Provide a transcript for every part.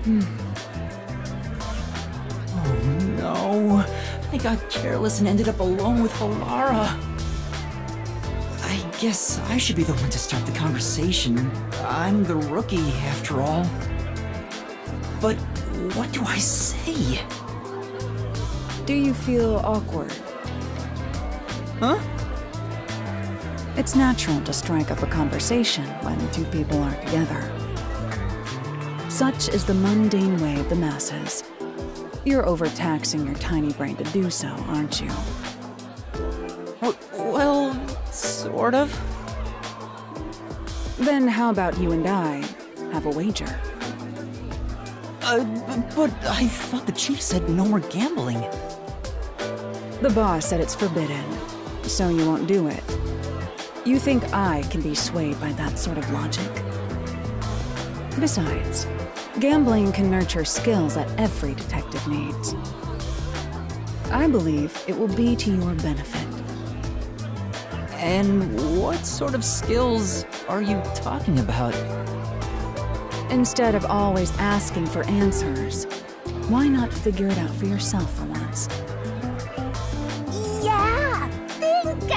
Oh no, I got careless and ended up alone with Halara. I guess I should be the one to start the conversation. I'm the rookie, after all. But what do I say? Do you feel awkward? Huh? It's natural to strike up a conversation when two people are together. Such is the mundane way of the masses. You're overtaxing your tiny brain to do so, aren't you? Well, sort of. Then how about you and I have a wager? But I thought the chief said no more gambling. The boss said it's forbidden, so you won't do it. You think I can be swayed by that sort of logic? Besides, gambling can nurture skills that every detective needs. I believe it will be to your benefit. And what sort of skills are you talking about? Instead of always asking for answers, why not figure it out for yourself for once? Yeah, think!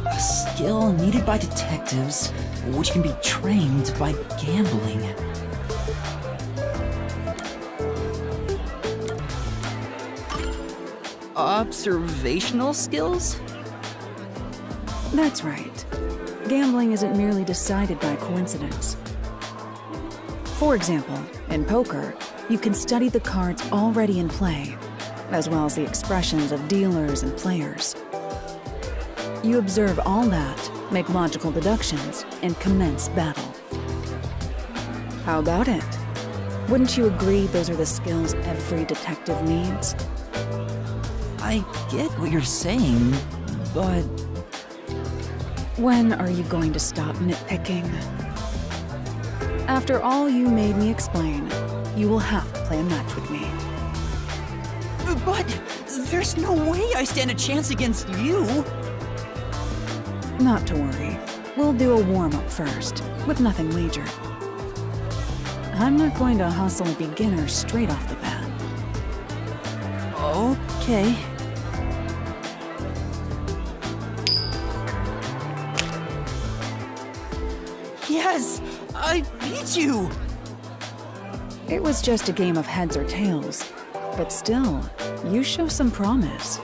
A skill needed by detectives, which can be trained by gambling. Observational skills? That's right. Gambling isn't merely decided by coincidence. For example, in poker, you can study the cards already in play, as well as the expressions of dealers and players. You observe all that, make logical deductions, and commence battle. How about it? Wouldn't you agree those are the skills every detective needs? I get what you're saying, but... When are you going to stop nitpicking? After all you made me explain, you will have to play a match with me. But there's no way I stand a chance against you! Not to worry. We'll do a warm-up first, with nothing wagered. I'm not going to hustle a beginner straight off the bat. Okay. Yes! I beat you! It was just a game of heads or tails, but still, you show some promise.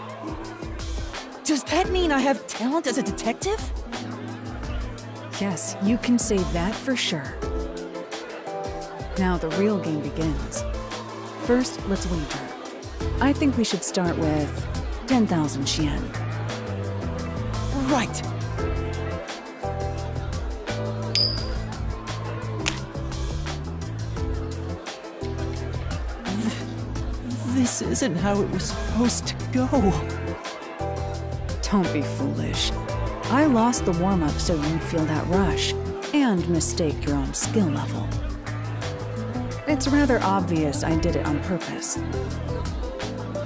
Does that mean I have talent as a detective? Yes, you can say that for sure. Now the real game begins. First, let's wager. I think we should start with 10,000 Yen. Right. This isn't how it was supposed to go. Don't be foolish. I lost the warm-up so you'd feel that rush, and mistake your own skill level. It's rather obvious I did it on purpose.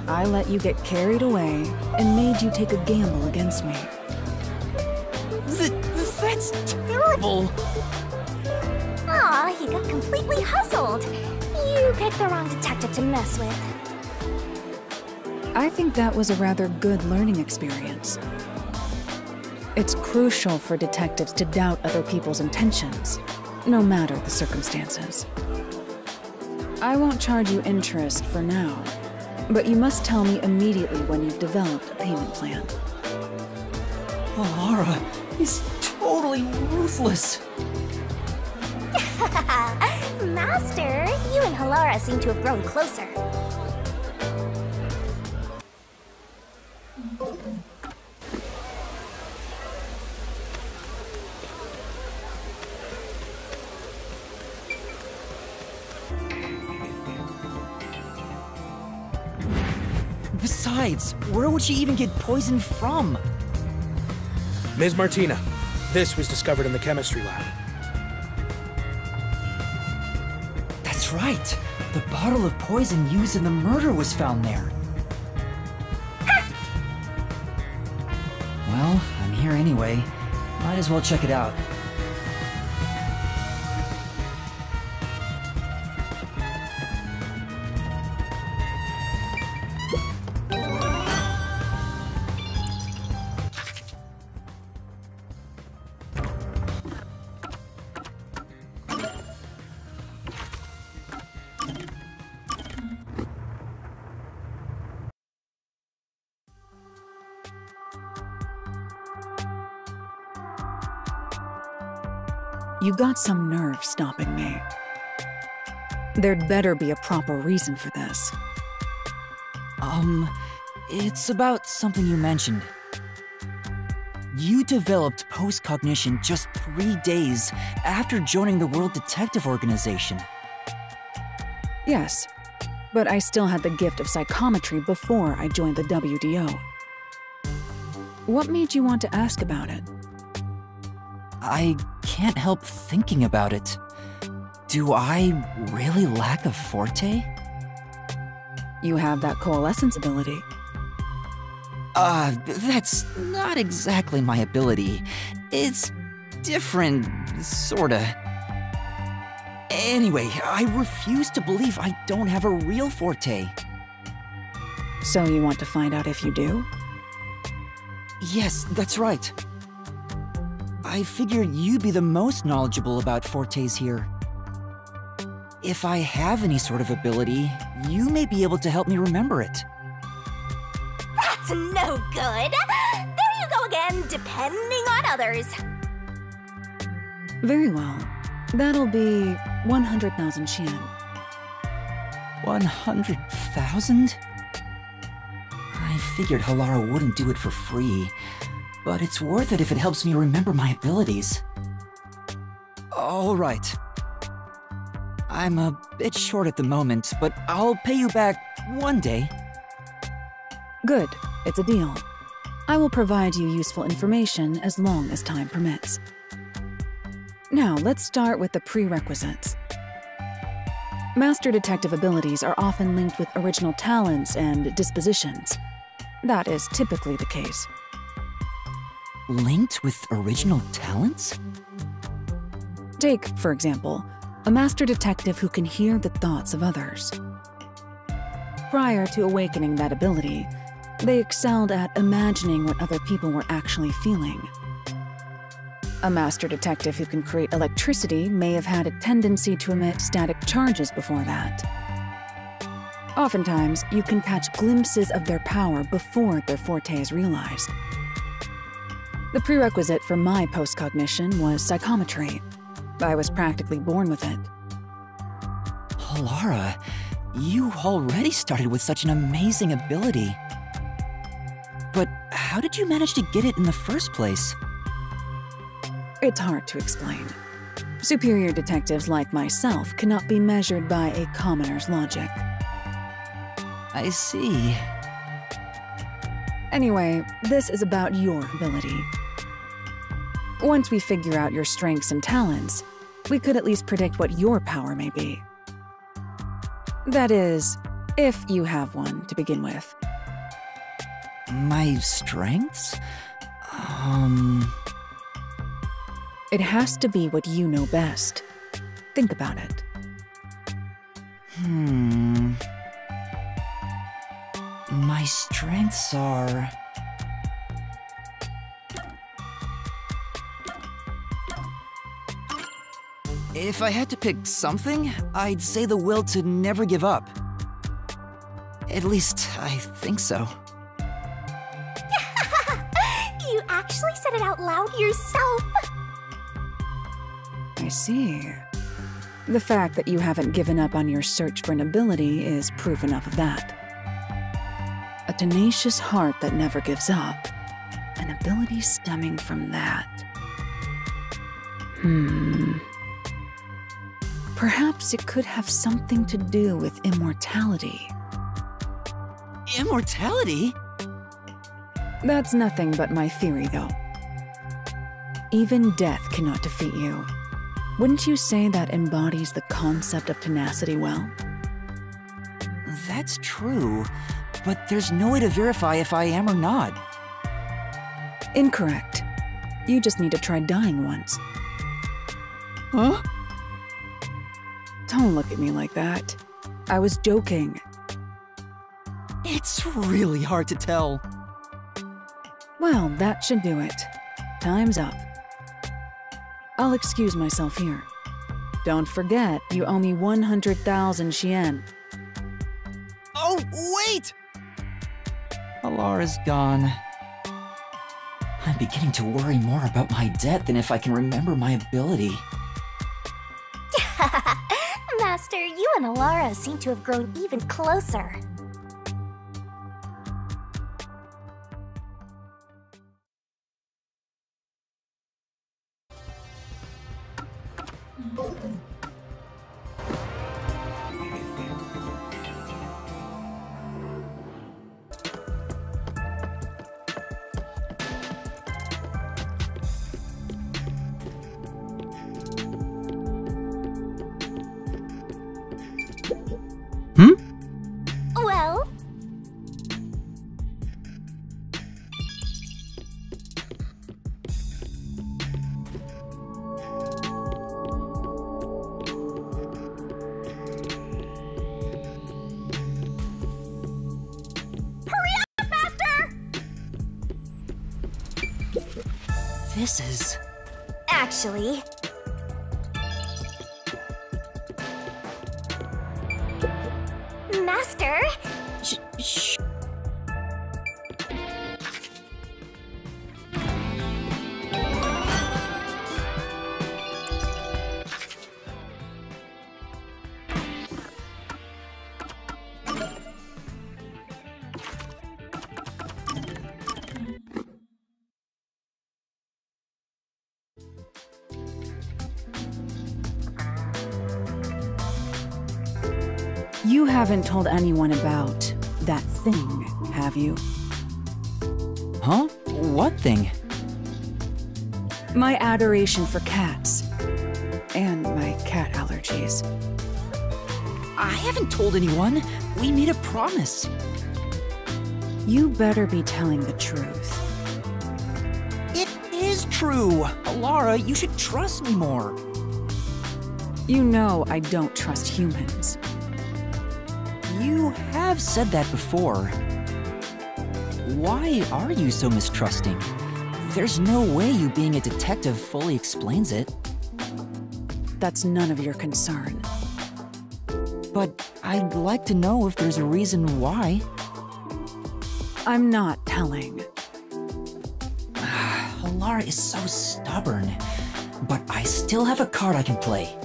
I let you get carried away and made you take a gamble against me. That's terrible! Aw, he got completely hustled. You picked the wrong detective to mess with. I think that was a rather good learning experience. It's crucial for detectives to doubt other people's intentions, no matter the circumstances. I won't charge you interest for now, but you must tell me immediately when you've developed a payment plan. Halara is totally ruthless. Master, you and Halara seem to have grown closer. Besides, where would she even get poison from? Ms. Martina, this was discovered in the chemistry lab. That's right. The bottle of poison used in the murder was found there. Well, I'm here anyway. Might as well check it out. you got some nerve stopping me. There'd better be a proper reason for this. It's about something you mentioned. You developed post-cognition just 3 days after joining the World Detective Organization. Yes, but I still had the gift of psychometry before I joined the WDO. What made you want to ask about it? I can't help thinking about it. Do I really lack a forte? You have that coalescence ability. That's not exactly my ability. It's different, sorta. Anyway, I refuse to believe I don't have a real forte. So you want to find out if you do? Yes, that's right. I figured you'd be the most knowledgeable about fortes here. If I have any sort of ability, you may be able to help me remember it. That's no good. There you go again, depending on others. Very well. That'll be 100,000 Xian. 100,000? I figured Halara wouldn't do it for free, but it's worth it if it helps me remember my abilities. All right. I'm a bit short at the moment, but I'll pay you back one day. Good. It's a deal. I will provide you useful information as long as time permits. Now, let's start with the prerequisites. Master detective abilities are often linked with original talents and dispositions. That is typically the case. Linked with original talents? Take, for example, a master detective who can hear the thoughts of others. Prior to awakening that ability, they excelled at imagining what other people were actually feeling. A master detective who can create electricity may have had a tendency to emit static charges before that. Oftentimes, you can catch glimpses of their power before their forte is realized. The prerequisite for my post-cognition was psychometry. I was practically born with it. Halara, you already started with such an amazing ability. But how did you manage to get it in the first place? It's hard to explain. Superior detectives like myself cannot be measured by a commoner's logic. I see. Anyway, this is about your ability. Once we figure out your strengths and talents, we could at least predict what your power may be. That is, if you have one to begin with. My strengths? It has to be what you know best. Think about it. My strengths are... If I had to pick something, I'd say the will to never give up. At least, I think so. You actually said it out loud yourself. I see. The fact that you haven't given up on your search for an ability is proof enough of that. A tenacious heart that never gives up. An ability stemming from that. Perhaps it could have something to do with immortality. Immortality? That's nothing but my theory, though. Even death cannot defeat you. Wouldn't you say that embodies the concept of tenacity well? That's true, but there's no way to verify if I am or not. Incorrect. You just need to try dying once. Huh? Don't look at me like that. I was joking. It's really hard to tell. Well, that should do it. Time's up. I'll excuse myself here. Don't forget, you owe me 100,000 Xian. Oh, wait! Halara's gone. I'm beginning to worry more about my debt than if I can remember my ability. Master, you and Halara seem to have grown even closer. Well, Master! This is... Actually... Master? Shh. You haven't told anyone about that thing, have you? Huh? What thing? My adoration for cats. And my cat allergies. I haven't told anyone. We made a promise. You better be telling the truth. It is true. Halara, you should trust me more. You know I don't trust humans. You have said that before. Why are you so mistrusting? There's no way you being a detective fully explains it. That's none of your concern. But I'd like to know if there's a reason why. I'm not telling. Halara is so stubborn. But I still have a card I can play.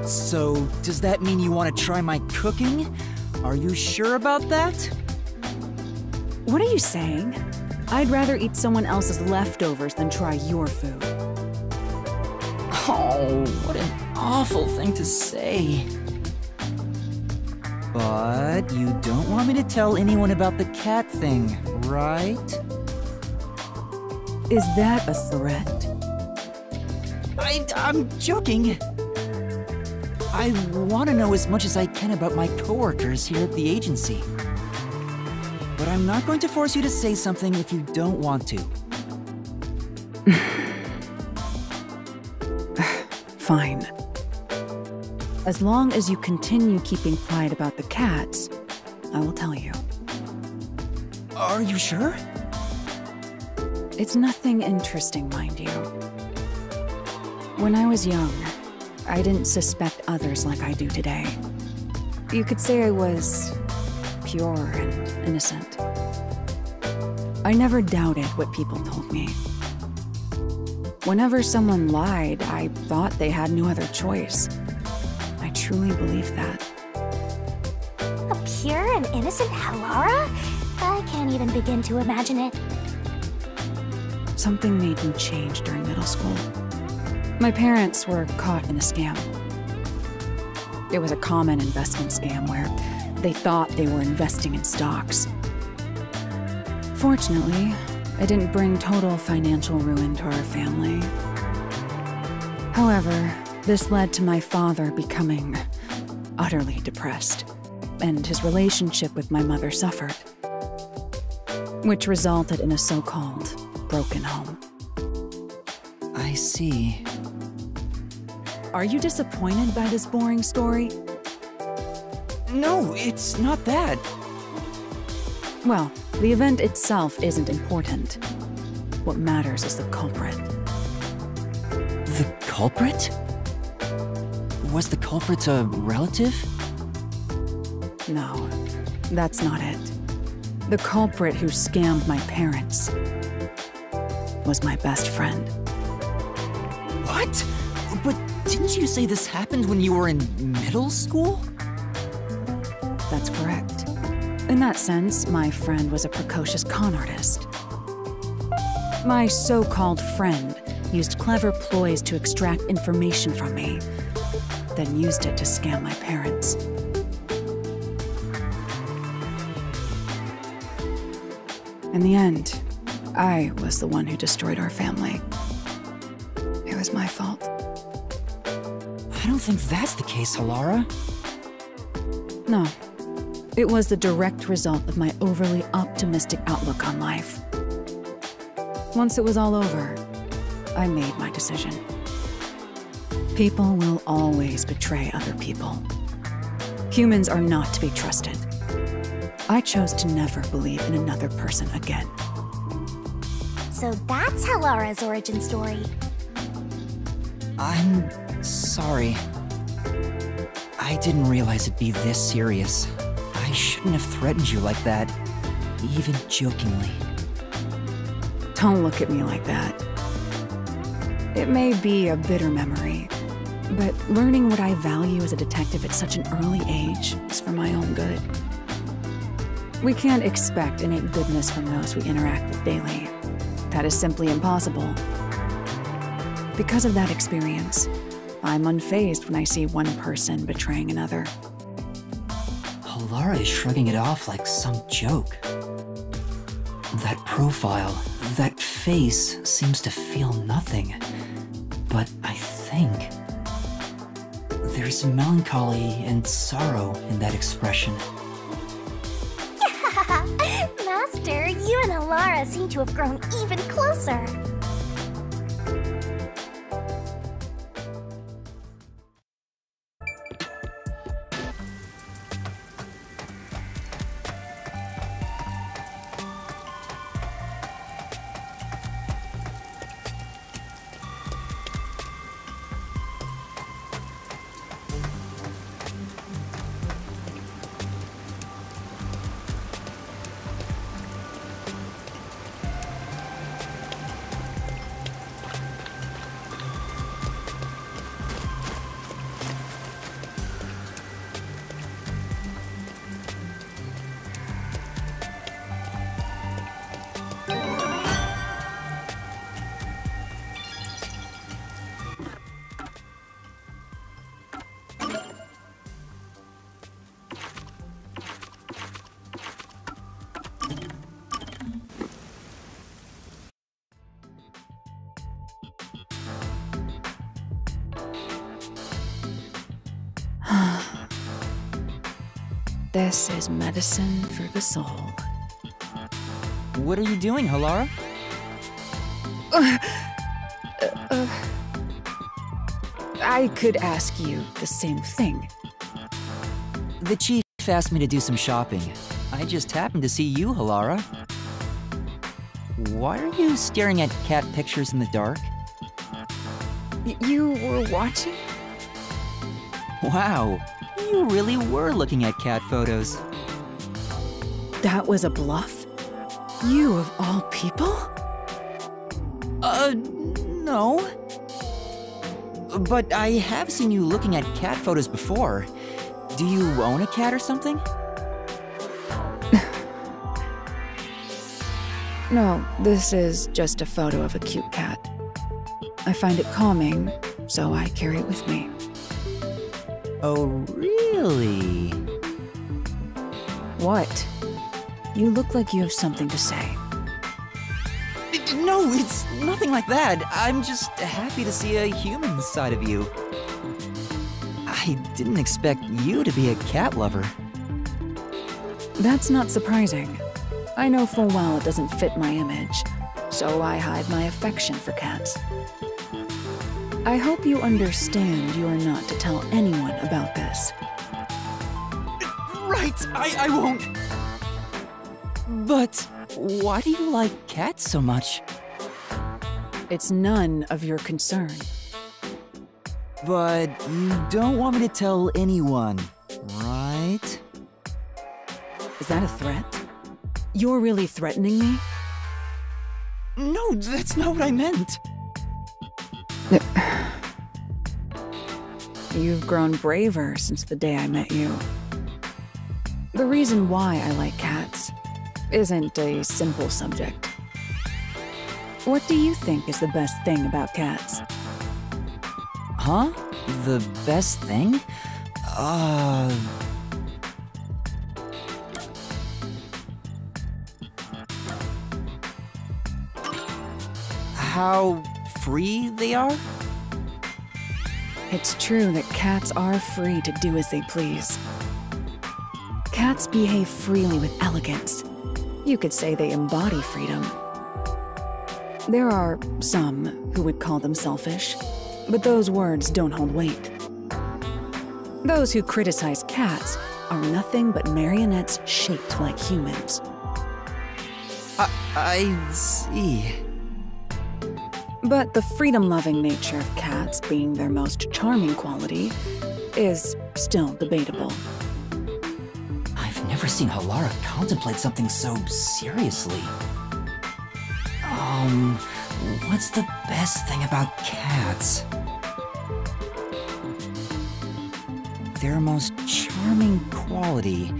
So, does that mean you want to try my cooking? Are you sure about that? What are you saying? I'd rather eat someone else's leftovers than try your food. Oh, what an awful thing to say. But you don't want me to tell anyone about the cat thing, right? Is that a threat? I'm joking. I want to know as much as I can about my coworkers here at the agency. But I'm not going to force you to say something if you don't want to. Fine. As long as you continue keeping quiet about the cats, I will tell you. Are you sure? It's nothing interesting, mind you. When I was young, I didn't suspect others like I do today. You could say I was pure and innocent. I never doubted what people told me. Whenever someone lied, I thought they had no other choice. I truly believed that. A pure and innocent Halara? I can't even begin to imagine it. Something made me change during middle school. My parents were caught in a scam. It was a common investment scam where they thought they were investing in stocks. Fortunately, it didn't bring total financial ruin to our family. However, this led to my father becoming utterly depressed, and his relationship with my mother suffered, which resulted in a so-called broken home. I see. Are you disappointed by this boring story? No, it's not that. Well, the event itself isn't important. What matters is the culprit. The culprit? Was the culprit a relative? No, That's not it. The culprit who scammed my parents was my best friend. What? But didn't you say this happened when you were in middle school? That's correct. In that sense, my friend was a precocious con artist. My so-called friend used clever ploys to extract information from me, then used it to scam my parents. In the end, I was the one who destroyed our family. It was my fault. I don't think that's the case, Halara. No. It was the direct result of my overly optimistic outlook on life. Once it was all over, I made my decision. People will always betray other people. Humans are not to be trusted. I chose to never believe in another person again. So that's Halara's origin story. I'm sorry. I didn't realize it'd be this serious. I shouldn't have threatened you like that, even jokingly. Don't look at me like that. It may be a bitter memory, but learning what I value as a detective at such an early age is for my own good. We can't expect innate goodness from those we interact with daily. That is simply impossible. Because of that experience, I'm unfazed when I see one person betraying another. Halara is shrugging it off like some joke. That profile, that face seems to feel nothing. But I think there's melancholy and sorrow in that expression. Master, you and Halara seem to have grown even closer. This is medicine for the soul. What are you doing, Halara? I could ask you the same thing. The chief asked me to do some shopping. I just happened to see you, Halara. Why are you staring at cat pictures in the dark? You were watching? Wow, you really were looking at cat photos. That was a bluff? You of all people? No. But I have seen you looking at cat photos before. Do you own a cat or something? No, this is just a photo of a cute cat. I find it calming, so I carry it with me. Oh, really? What? You look like you have something to say. No, it's nothing like that. I'm just happy to see a human side of you. I didn't expect you to be a cat lover. That's not surprising. I know full well it doesn't fit my image, so I hide my affection for cats. I hope you understand you are not to tell anyone about this. Right, I won't. But why do you like cats so much? It's none of your concern. But you don't want me to tell anyone, right? Is that a threat? You're really threatening me? No, that's not what I meant. You've grown braver since the day I met you. The reason why I like cats isn't a simple subject. What do you think is the best thing about cats? Huh? The best thing? How free they are? It's true that cats are free to do as they please. Cats behave freely with elegance. You could say they embody freedom. There are some who would call them selfish, but those words don't hold weight. Those who criticize cats are nothing but marionettes shaped like humans. I see. But the freedom-loving nature of cats being their most charming quality is still debatable. I've never seen Halara contemplate something so seriously. What's the best thing about cats? Their most charming quality.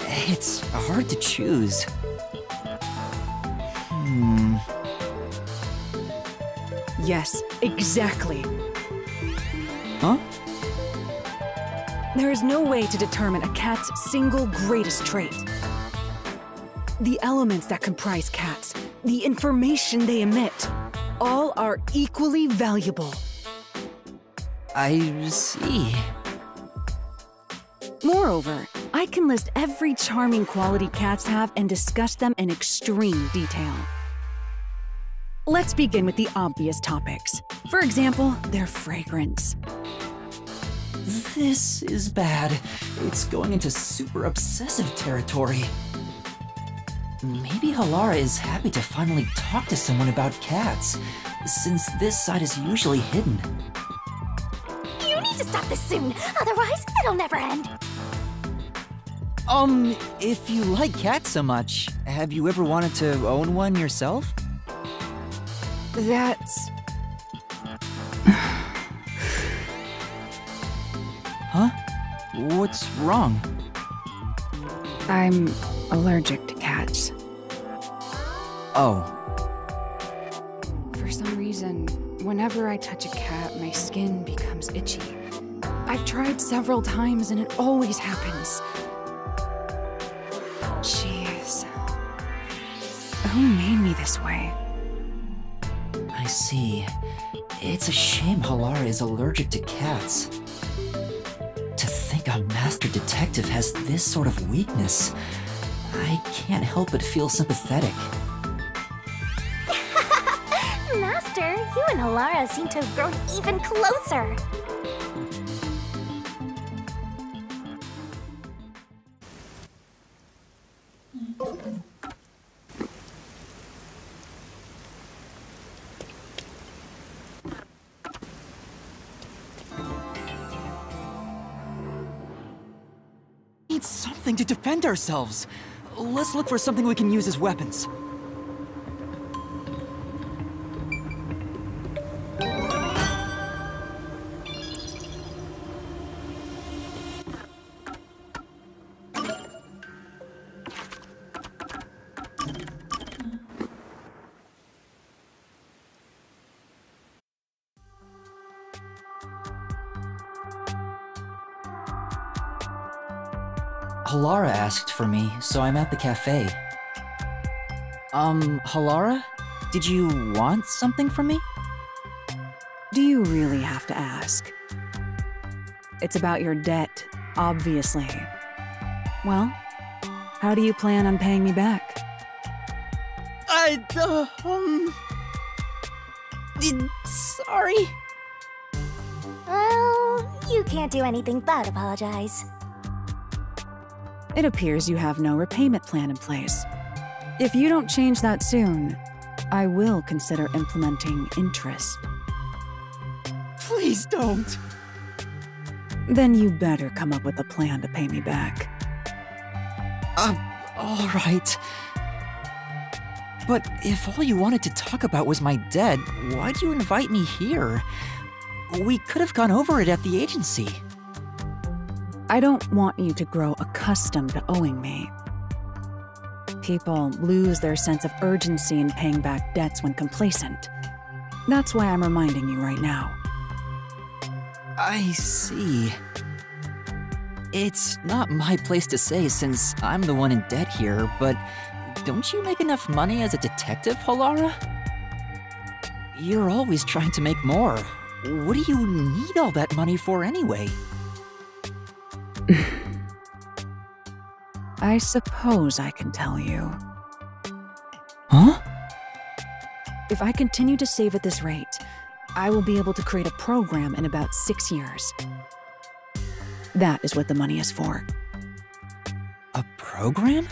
It's hard to choose. Yes, exactly. Huh? There is no way to determine a cat's single greatest trait. The elements that comprise cats, the information they emit, all are equally valuable. I see. Moreover, I can list every charming quality cats have and discuss them in extreme detail. Let's begin with the obvious topics. For example, their fragrance. This is bad. It's going into super obsessive territory. Maybe Halara is happy to finally talk to someone about cats, since this side is usually hidden. You need to stop this soon, otherwise it'll never end. If you like cats so much, have you ever wanted to own one yourself? That's... Huh? What's wrong? I'm allergic to cats. Oh. For some reason, whenever I touch a cat, my skin becomes itchy. I've tried several times and it always happens. Jeez. Who made me this way? I see. It's a shame Halara is allergic to cats. To think a master detective has this sort of weakness, I can't help but feel sympathetic. Master, you and Halara seem to have grown even closer. Need something to defend ourselves. Let's look for something we can use as weapons. Halara asked for me, so I'm at the cafe. Halara? Did you want something from me? Do you really have to ask? It's about your debt, obviously. Well, how do you plan on paying me back? Sorry. Well, you can't do anything but apologize. It appears you have no repayment plan in place. If you don't change that soon, I will consider implementing interest. Please don't. Then you better come up with a plan to pay me back. Alright. But if all you wanted to talk about was my debt, why'd you invite me here? We could have gone over it at the agency. I don't want you to grow accustomed to owing me. People lose their sense of urgency in paying back debts when complacent. That's why I'm reminding you right now. I see. It's not my place to say since I'm the one in debt here, but don't you make enough money as a detective, Halara? You're always trying to make more. What do you need all that money for anyway? I suppose I can tell you. Huh? If I continue to save at this rate, I will be able to create a program in about 6 years. That is what the money is for. A program?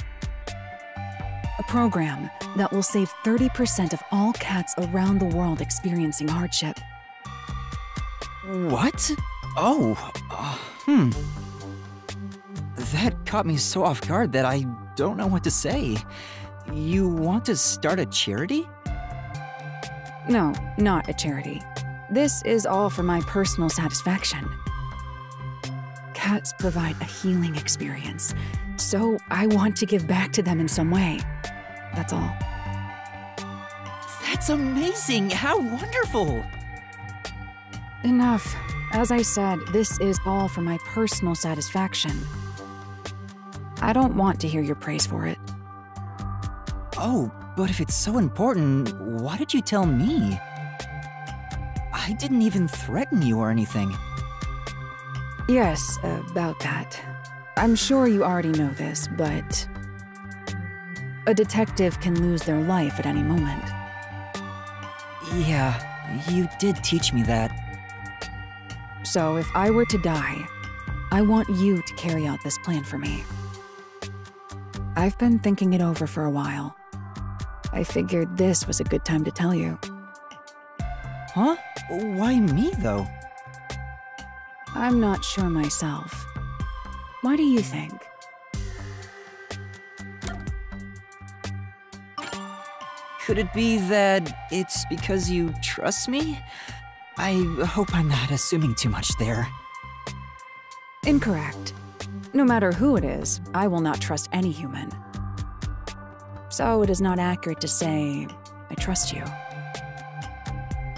A program that will save 30% of all cats around the world experiencing hardship. What? Oh, That caught me so off guard that I don't know what to say. You want to start a charity? No, not a charity. This is all for my personal satisfaction. Cats provide a healing experience, so I want to give back to them in some way. That's all. That's amazing! How wonderful! Enough. As I said, this is all for my personal satisfaction. I don't want to hear your praise for it. Oh, but if it's so important, why did you tell me? I didn't even threaten you or anything. Yes, about that. I'm sure you already know this, but a detective can lose their life at any moment. Yeah, you did teach me that. So if I were to die, I want you to carry out this plan for me. I've been thinking it over for a while. I figured this was a good time to tell you. Huh? Why me, though? I'm not sure myself. Why do you think? Could it be that it's because you trust me? I hope I'm not assuming too much there. Incorrect. No matter who it is, I will not trust any human. So it is not accurate to say, I trust you.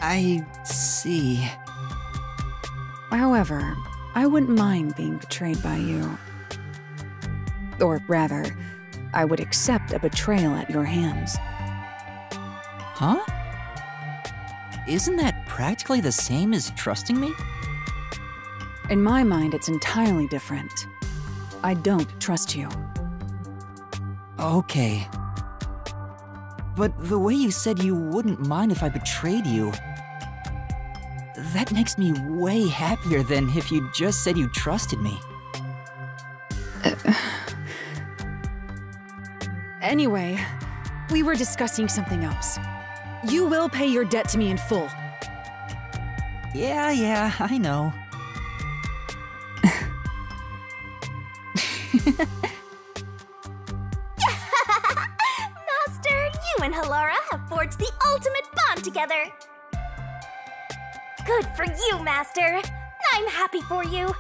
I see. However, I wouldn't mind being betrayed by you. Or rather, I would accept a betrayal at your hands. Huh? Isn't that practically the same as trusting me? In my mind, it's entirely different. I don't trust you. Okay. But the way you said you wouldn't mind if I betrayed you, that makes me way happier than if you just said you trusted me. Anyway, we were discussing something else. You will pay your debt to me in full. Yeah, I know. Master, you and Halara have forged the ultimate bond together. Good for you, Master. I'm happy for you.